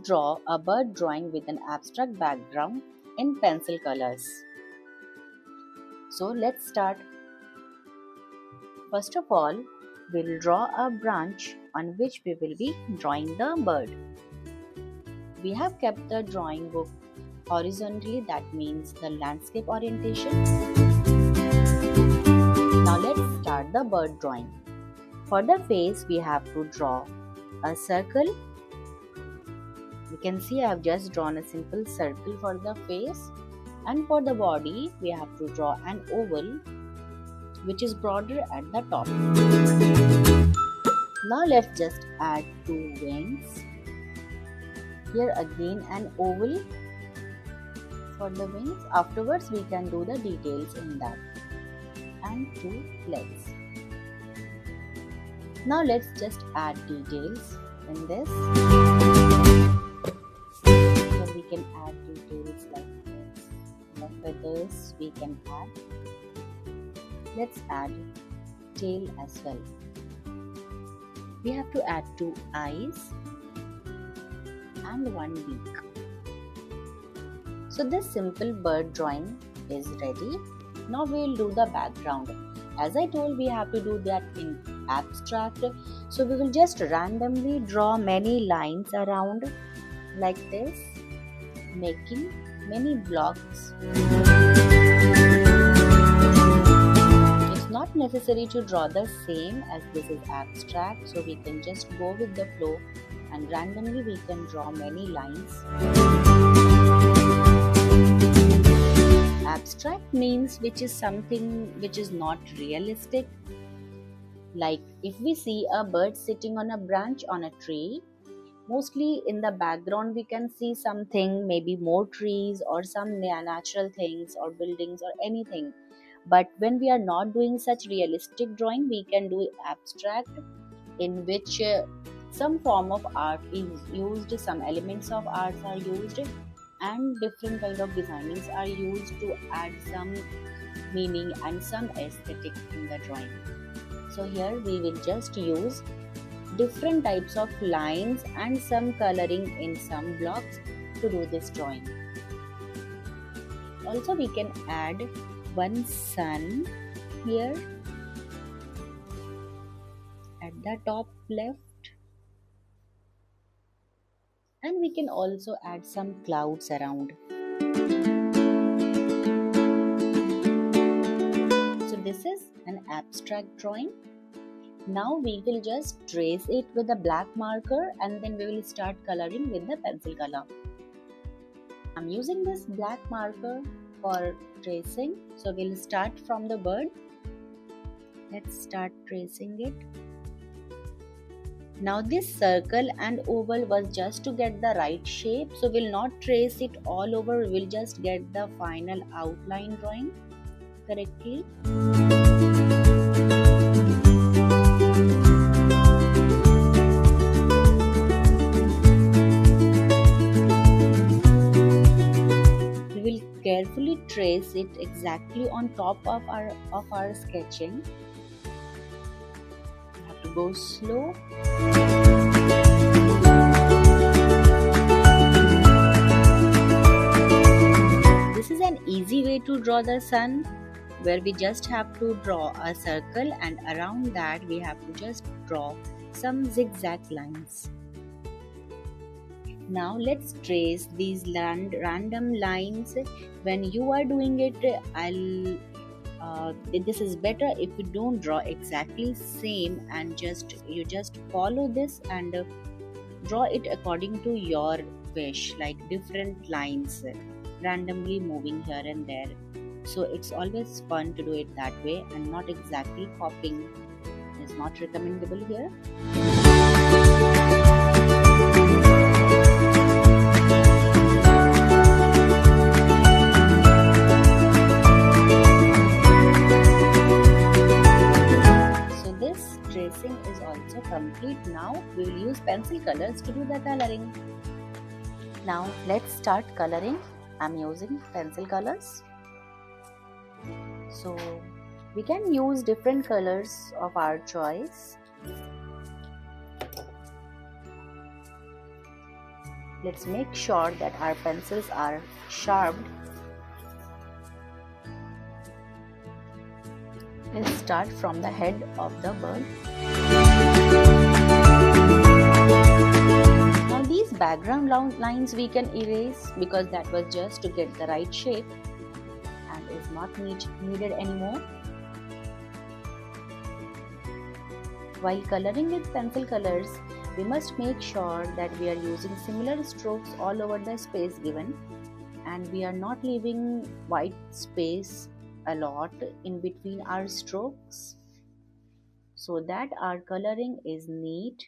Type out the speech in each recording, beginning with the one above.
draw a bird drawing with an abstract background in pencil colors. So let's start. First of all, we'll draw a branch on which we will be drawing the bird. We have kept the drawing book horizontally, that means the landscape orientation. Now let's start the bird drawing. For the face, we have to draw a circle. You can see I have just drawn a simple circle for the face, and for the body we have to draw an oval which is broader at the top. Now let's just add 2 wings. Here again an oval for the wings. Afterwards we can do the details in that. And 2 legs. Now let's just add details in this. So we can add details like this. The feathers we can add. Let's add tail as well. We have to add 2 eyes and 1 beak. So this simple bird drawing is ready. Now we will do the background. As I told, we have to do that in abstract. So we will just randomly draw many lines around like this, making many blocks. It's not necessary to draw the same, as this is abstract, so we can just go with the flow and randomly we can draw many lines. Abstract means which is something which is not realistic. Like if we see a bird sitting on a branch on a tree, mostly in the background we can see something, maybe more trees or some natural things or buildings or anything. But when we are not doing such realistic drawing, we can do abstract, in which some form of art is used, some elements of arts are used, and different kind of designings are used to add some meaning and some aesthetic in the drawing. So here we will just use different types of lines and some coloring in some blocks to do this drawing. Also we can add one sun here at the top left, and we can also add some clouds around. So this is an abstract drawing. Now we will just trace it with a black marker and then we will start coloring with the pencil color. I'm using this black marker for tracing. So we'll start from the bird. Let's start tracing it. Now this circle and oval was just to get the right shape, so we'll not trace it all over, we'll just get the final outline drawing correctly. We will carefully trace it exactly on top of our sketching. To go slow. This is an easy way to draw the sun, where we just have to draw a circle and around that we have to just draw some zigzag lines. Now let's trace these random lines. When you are doing it, this is better if you don't draw exactly same and you just follow this and draw it according to your wish, like different lines randomly moving here and there. So it's always fun to do it that way, and not exactly copying is not recommendable here. Tracing is also complete. Now we will use pencil colors to do the coloring. Now let's start coloring. I'm using pencil colors. So we can use different colors of our choice. Let's make sure that our pencils are sharpened. Let's start from the head of the bird. Now these background lines we can erase because that was just to get the right shape and is not needed anymore. While coloring with pencil colors, we must make sure that we are using similar strokes all over the space given, and we are not leaving white space a lot in between our strokes so that our coloring is neat.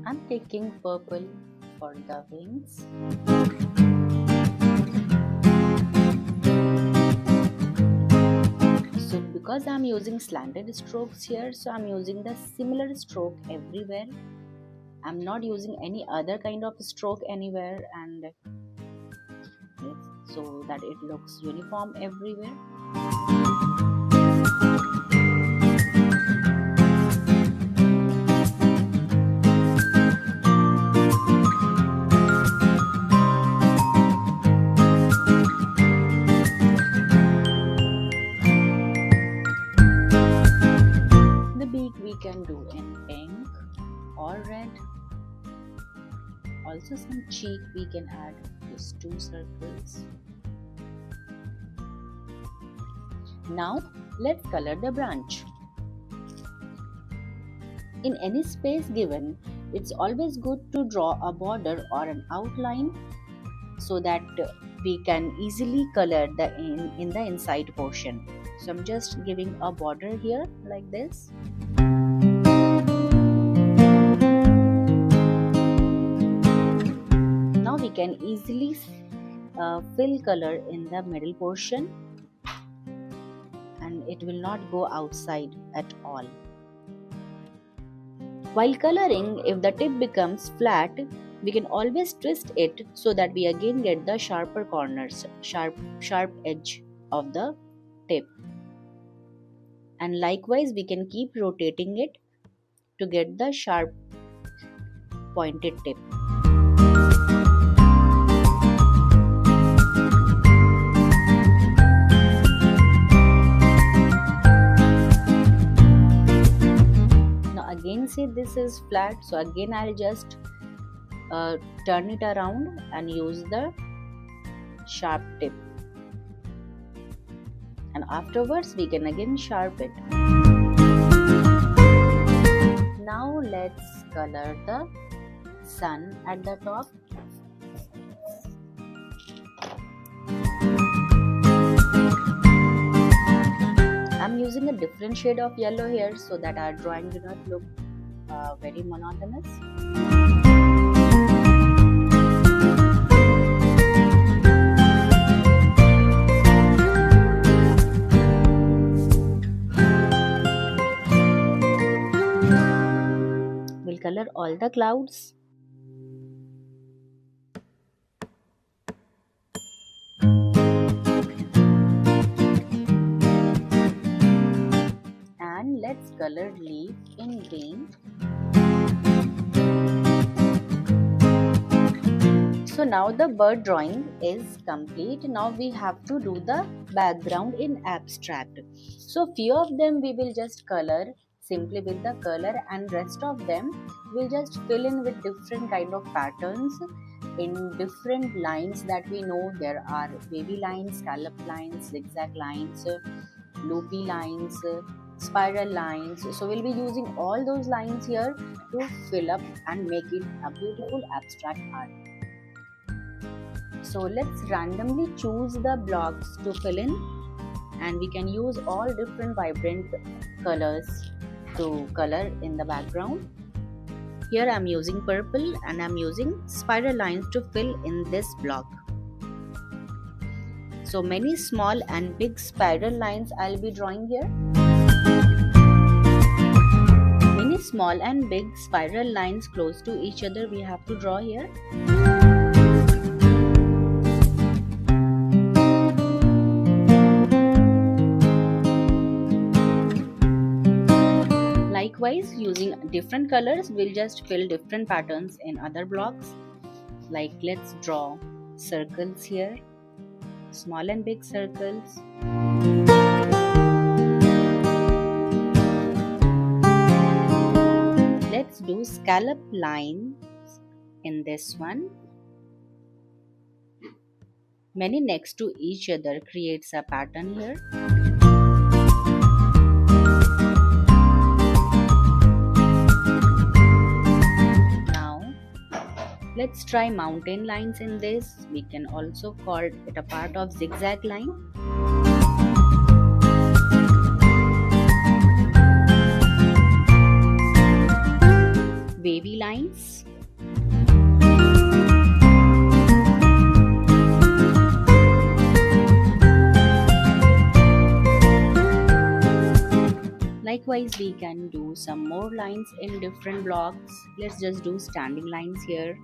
I'm taking purple for the wings. So because I'm using slanted strokes here, so I'm using the similar stroke everywhere. I'm not using any other kind of stroke anywhere, and so that it looks uniform everywhere. The beak we can do in pink or red. Also some cheek we can add just 2 circles. Now let's color the branch. In any space given, it's always good to draw a border or an outline so that we can easily color in the inside portion. So I'm just giving a border here like this. Now we can easily fill color in the middle portion, and it will not go outside at all. While coloring, if the tip becomes flat, we can always twist it so that we again get the sharper corners, sharp edge of the tip. And likewise we can keep rotating it to get the sharp pointed tip. Again say this is flat, so again I'll just turn it around and use the sharp tip, and afterwards we can again sharpen it. Now let's color the sun at the top. I'm using a different shade of yellow here so that our drawing do not look very monotonous. We'll color all the clouds. And let's color leaf in green. So now the bird drawing is complete. Now we have to do the background in abstract. So few of them we will just color simply with the color, and rest of them we'll just fill in with different kind of patterns in different lines that we know. There are wavy lines, scallop lines, zigzag lines, loopy lines, spiral lines. So we'll be using all those lines here to fill up and make it a beautiful abstract art. So let's randomly choose the blocks to fill in, and we can use all different vibrant colors to color in the background. Here I'm using purple and I'm using spiral lines to fill in this block. So many small and big spiral lines I'll be drawing here. Many small and big spiral lines close to each other we have to draw here. Likewise, using different colors, we'll just fill different patterns in other blocks. Like let's draw circles here, small and big circles. Let's do scallop lines in this one. Many next to each other creates a pattern here. Now let's try mountain lines in this. We can also call it a part of zigzag line. Wavy lines. Likewise, we can do some more lines in different blocks. Let's just do standing lines here.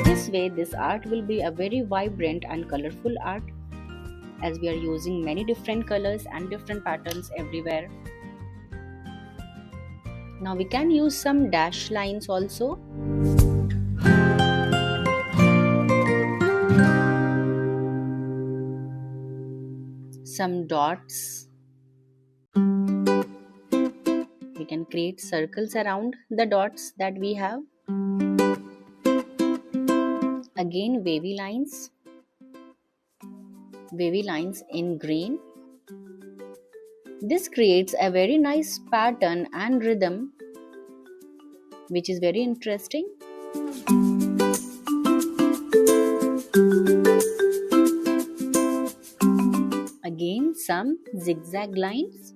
This way, this art will be a very vibrant and colorful art, as we are using many different colors and different patterns everywhere. Now we can use some dash lines also. Some dots. We can create circles around the dots that we have. Again, wavy lines. Wavy lines in green. This creates a very nice pattern and rhythm, which is very interesting. Again, some zigzag lines.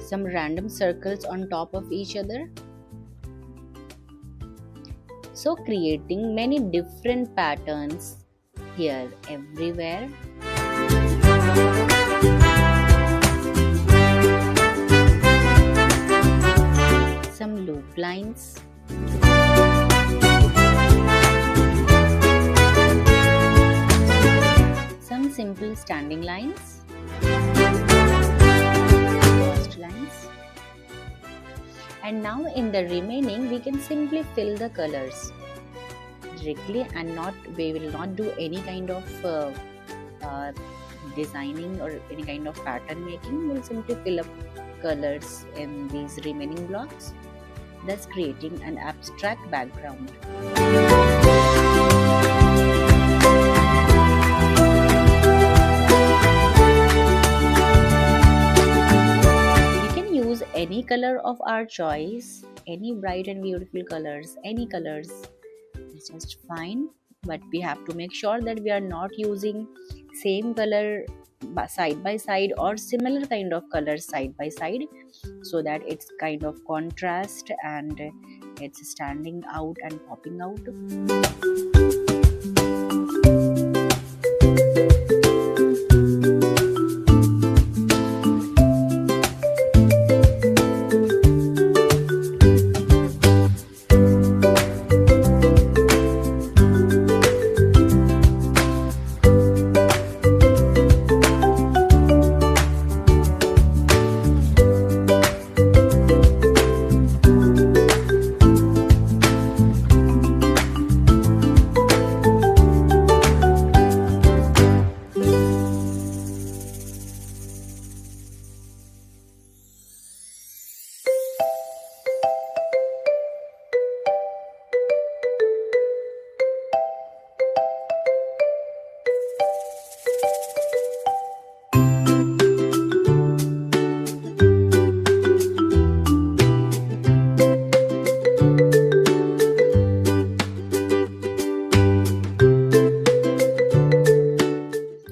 Some random circles on top of each other. So creating many different patterns here everywhere. Some loop lines. Some simple standing lines. Lines. And now in the remaining, we can simply fill the colors directly, and we will not do any kind of designing or any kind of pattern making. We'll simply fill up colors in these remaining blocks, thus creating an abstract background. Any color of our choice, any bright and beautiful colors, any colors is just fine, but we have to make sure that we are not using same color side by side or similar kind of colors side by side, so that it's kind of contrast and it's standing out and popping out.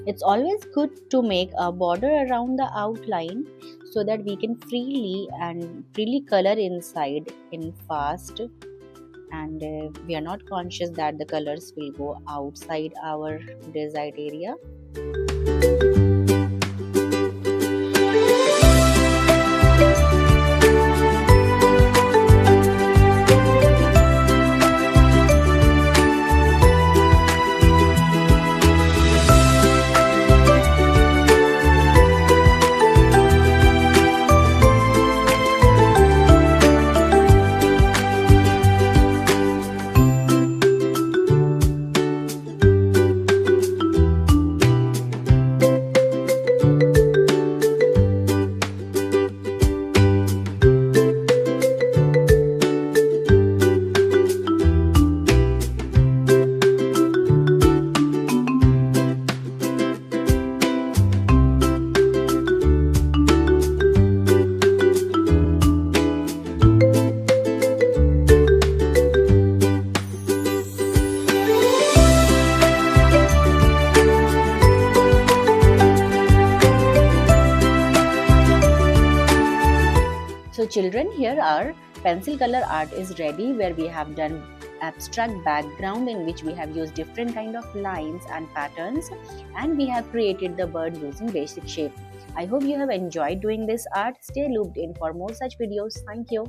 It's always good to make a border around the outline so that we can freely color inside in fast and we are not conscious that the colors will go outside our desired area. So children, here our pencil color art is ready, where we have done abstract background in which we have used different kind of lines and patterns, and we have created the bird using basic shape. I hope you have enjoyed doing this art. Stay looped in for more such videos. Thank you.